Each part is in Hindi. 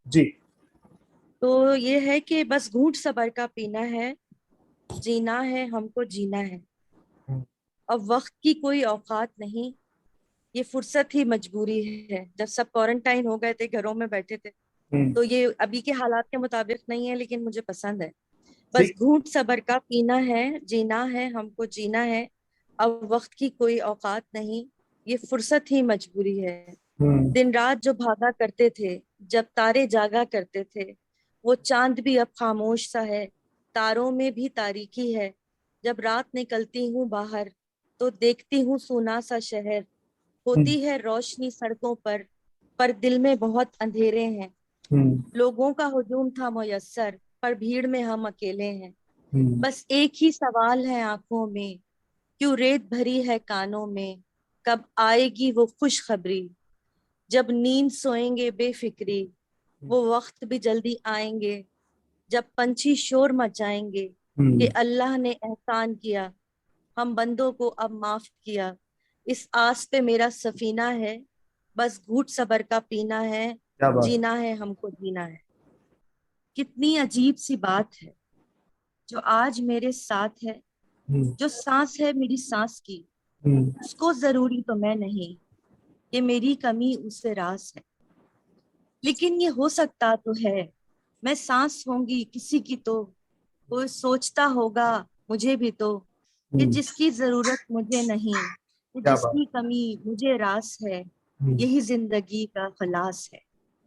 जी। तो ये है कि बस घूंट सबर का पीना है, जीना है हमको जीना है। हम्म। अब वक्त की कोई औकात नहीं, ये फुर्सत ही मजबूरी है। जब सब क्वारंटाइन हो गए थे, घरों में बैठे थे, हम्म। तो ये अभी के हालात के मुताबिक नहीं है, लेकिन मुझे पसंद है। बस ठीक। घूंट सबर का पीना है, जीना है हमको जीना है। अब वक्त की कोई औकात नहीं, ये फुर्सत ही मजबूरी है। हम्म। दिन रात जो भागा करते थे, जब तारे जागा करते थे, वो चांद भी अब खामोश सा है। तारों में भी तारीकी है। जब रात निकलती हूँ बाहर, तो देखती हूँ सूना सा शहर। हम्म। होती है रोशनी सड़कों पर दिल में बहुत अंधेरे हैं। हम्म। लोगों का हुजूम था मुयस्सर, पर भीड़ में हम अकेले हैं। हम्म। बस एक ही सवाल है आंखों में, क्यों रेत भरी है कानों में, कब आएगी वो खुशखबरी। जब नींद सोएंगे बेफिक्री, वो वक्त भी जल्दी आएंगे। जब पंछी शोर मचाएंगे कि हम्म। अल्लाह ने एहसान किया, हम बंदों को अब माफ किया। इस आस पे मेरा सफीना है, बस घूट सबर का पीना है, क्या बात जीना है हमको जीना है। कितनी अजीब सी बात है जो आज मेरे साथ है। है। हम्म। जो सांस है मेरी सांस की, हम्म। उसको जरूरी तो मैं नहीं, ये मेरी कमी उससे रास है। लेकिन ये हो सकता तो है, मैं सांस होंगी किसी की तो कोई सोचता होगा मुझे भी तो, कि हम्म। जिसकी जरूरत मुझे नहीं, कि क्या बात। जिसकी कमी मुझे रास है, हम्म। यही जिंदगी का खलास है।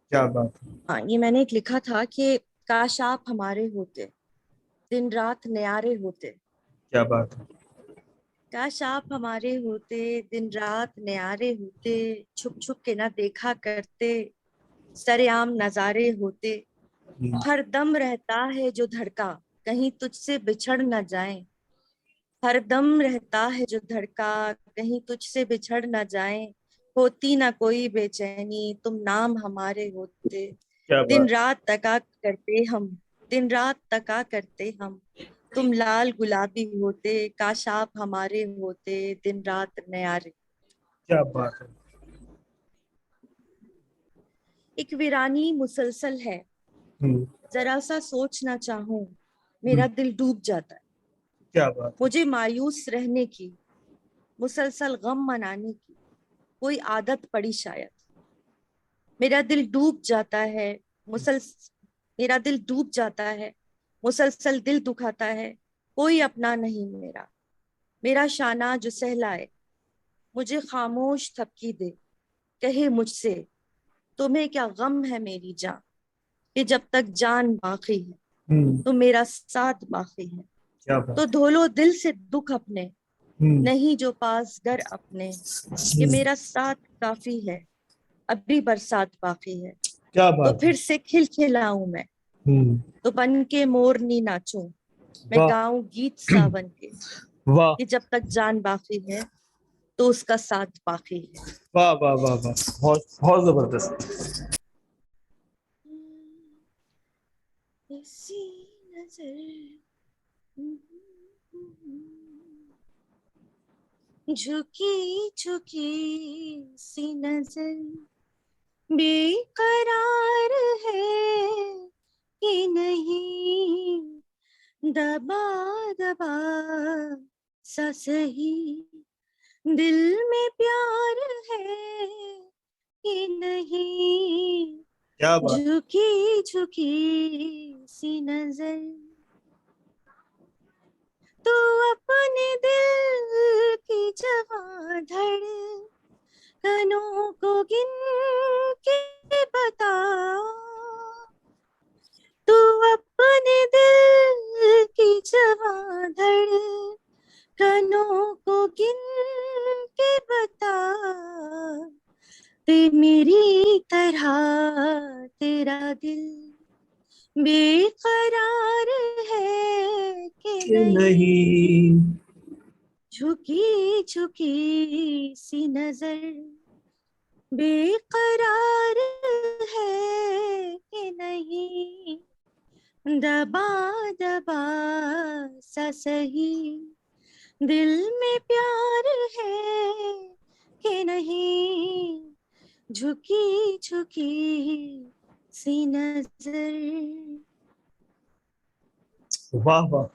क्या बात है। हाँ, ये मैंने एक लिखा था कि काश आप हमारे होते, दिन रात न्यारे होते। क्या बात है। काश आप हमारे होते, दिन रात न्यारे होते। छुप छुप के ना देखा करते, सरेआम नजारे होते। हम्म। हर दम रहता है जो धड़का, कहीं तुझसे बिछड़ न जाए। हर दम रहता है जो धड़का, कहीं तुझसे बिछड़ न जाए। होती ना कोई बेचैनी, तुम नाम हमारे होते। क्या दिन बात। रात तका करते हम, दिन रात तका करते हम। तुम लाल गुलाबी होते, काश आप हमारे होते, दिन रात न्यारे। क्या बात है। एक वीरानी मुसलसल है, हम्म। जरा सा सोचना चाहूं, हम्म। मेरा दिल डूब जाता है। क्या बात है। मुझे मायूस रहने की, मुसलसल गम मनाने की कोई आदत पड़ी शायद। मेरा दिल डूब जाता है, मुसल मेरा दिल डूब जाता है, मुसलसल दिल दुखाता है। कोई अपना नहीं मेरा, मेरा शाना जो सहलाए। मुझे खामोश थपकी दे, कहे मुझसे, तुम्हें क्या गम है मेरी जान, कि जब तक जान बाकी है हम्म। तो मेरा साथ बाकी है। क्या तो बात है। धो दिल से दुख अपने, हम्म। नहीं जो पास घर अपने, कि हम्म। मेरा साथ काफी है, अभी बरसात बाकी है। क्या तो बात है। फिर से खिलखिलाऊं मैं, हम्म। तो बन के मोरनी नाचूं, मैं वाह। गाऊं गीत सावन के, वाह। कि जब तक जान बाकी है तो उसका साथ बाकी है। वाह वाह वाह वाह, बहुत बहुत जबरदस्त। ऐसी नजर, झुकी झुकी सी नजर, बेकरार है कि नहीं, दबा दबा सा सही, दिल में प्यार है कि नहीं, क्या बात। झुकी झुकी सी नजर। तू अपने दिल की जवां धड़कनों को गिन के बता, तू अपने दिल की जवां धड़कनों को गिन के बता, ते मेरी तरह तेरा दिल बेकरार है कि कि नहीं, नहीं। झुकी झुकी सी नजर, बेकरार है कि नहीं, दबा दबा सा सही, दिल में प्यार है कि नहीं, झुकी झुकी सी नजर। वाह वाह,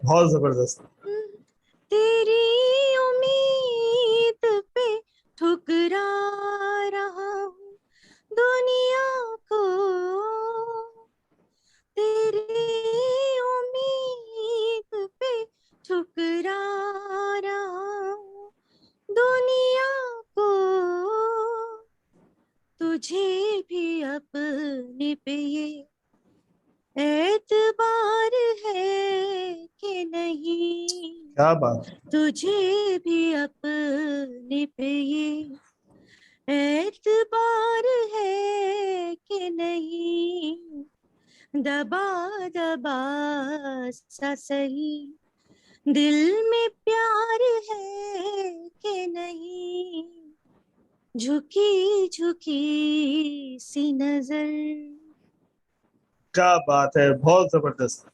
बहुत जबरदस्त। तेरी उम्मीद पे ठुकरा रहा हूँ दुनिया को, तेरी उम्मीद पे ठुकरा रहा हूँ दुनिया को। तुझे भी अपने पे ये एतबार है कि नहीं, क्या बात है। तुझे भी अपने पे ये एतबार है कि नहीं। दबा दबा सा सही दिल में प्यार है कि नहीं, झुकी झुकी सी नजर। क्या बात है, बहुत जबरदस्त।